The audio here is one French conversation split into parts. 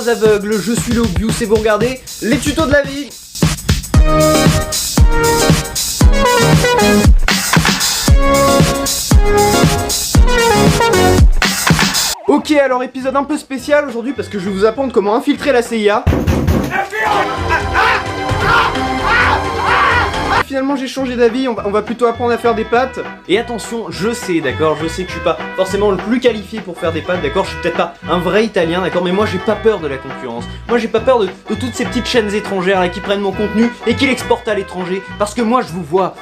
aux aveugles, je suis l'Obvious et vous regardez les tutos de la vie. Ok, alors épisode un peu spécial aujourd'hui parce que je vais vous apprendre comment infiltrer la CIA. Finalement j'ai changé d'avis, on va plutôt apprendre à faire des pâtes. Et attention, je sais, d'accord, je sais que je suis pas forcément le plus qualifié pour faire des pâtes, d'accord, je suis peut-être pas un vrai italien, d'accord, mais moi j'ai pas peur de la concurrence. Moi j'ai pas peur de toutes ces petites chaînes étrangères là qui prennent mon contenu et qui l'exportent à l'étranger, parce que moi je vous vois.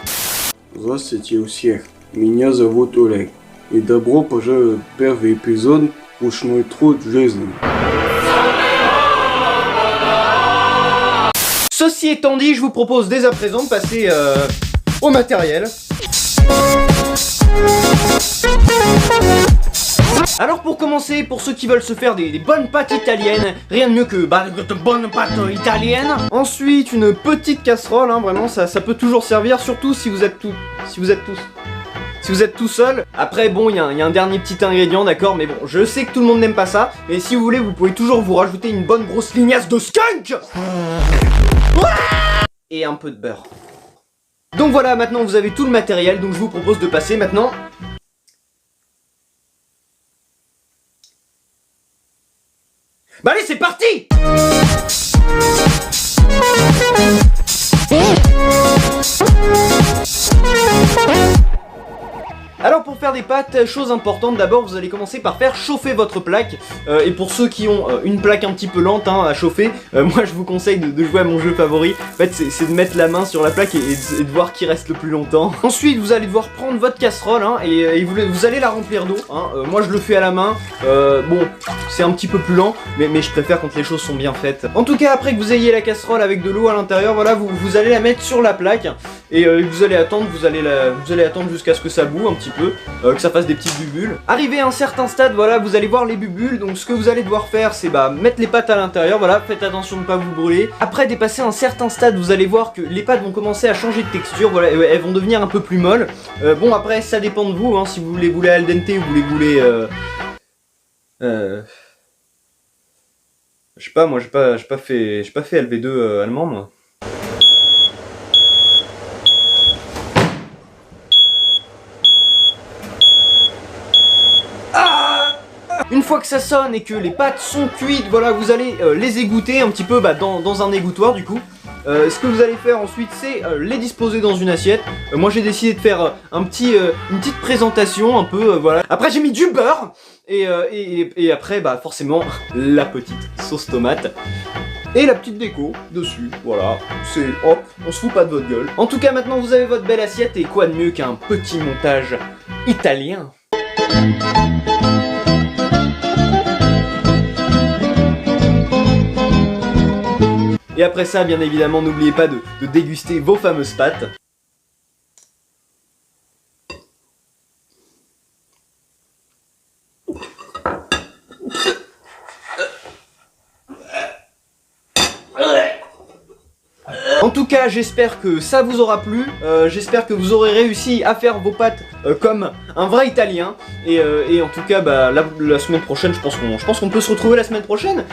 Здравствуйте у всех, меня зовут Олег, и добро пожаловать в первый эпизод «Ручной труд в жизни». Ceci étant dit, je vous propose dès à présent de passer au matériel. Alors pour commencer, pour ceux qui veulent se faire des bonnes pâtes italiennes, rien de mieux que de bonnes pâtes italiennes. Ensuite, une petite casserole, hein, vraiment ça peut toujours servir, surtout si vous êtes tout seul. Après bon, il y a un dernier petit ingrédient, d'accord, mais bon, je sais que tout le monde n'aime pas ça, mais si vous voulez, vous pouvez toujours vous rajouter une bonne grosse lignace de skunk et un peu de beurre. Donc voilà, maintenant vous avez tout le matériel, donc je vous propose de passer maintenant bah allez, c'est parti! Alors pour faire des pâtes, chose importante, d'abord vous allez commencer par faire chauffer votre plaque. Et pour ceux qui ont une plaque un petit peu lente à chauffer, moi je vous conseille de jouer à mon jeu favori. En fait c'est de mettre la main sur la plaque et de voir qui reste le plus longtemps. Ensuite vous allez devoir prendre votre casserole et vous allez la remplir d'eau. Moi je le fais à la main, bon c'est un petit peu plus lent, mais je préfère quand les choses sont bien faites. En tout cas après que vous ayez la casserole avec de l'eau à l'intérieur, voilà, vous allez la mettre sur la plaque. Et vous allez attendre, vous allez attendre jusqu'à ce que ça boue un petit peu, que ça fasse des petites bulles. Arrivé à un certain stade, voilà, vous allez voir les bulles. Donc ce que vous allez devoir faire, c'est mettre les pâtes à l'intérieur, voilà, faites attention de ne pas vous brûler. Après dépasser un certain stade, vous allez voir que les pâtes vont commencer à changer de texture, voilà, elles vont devenir un peu plus molles. Bon après ça dépend de vous, si vous les voulez al dente ou vous les voulez... je sais pas, moi j'ai pas fait LV2 allemand moi. Une fois que ça sonne et que les pâtes sont cuites, voilà, vous allez les égoutter un petit peu dans un égouttoir du coup. Ce que vous allez faire ensuite, c'est les disposer dans une assiette. Moi j'ai décidé de faire une petite présentation un peu, voilà. Après j'ai mis du beurre et après forcément la petite sauce tomate. Et la petite déco dessus, voilà, c'est hop, on se fout pas de votre gueule. En tout cas maintenant vous avez votre belle assiette et quoi de mieux qu'un petit montage italien. Et après ça, bien évidemment, n'oubliez pas de déguster vos fameuses pâtes. En tout cas, j'espère que ça vous aura plu, j'espère que vous aurez réussi à faire vos pâtes comme un vrai italien. Et en tout cas, la semaine prochaine, je pense qu'on peut se retrouver la semaine prochaine.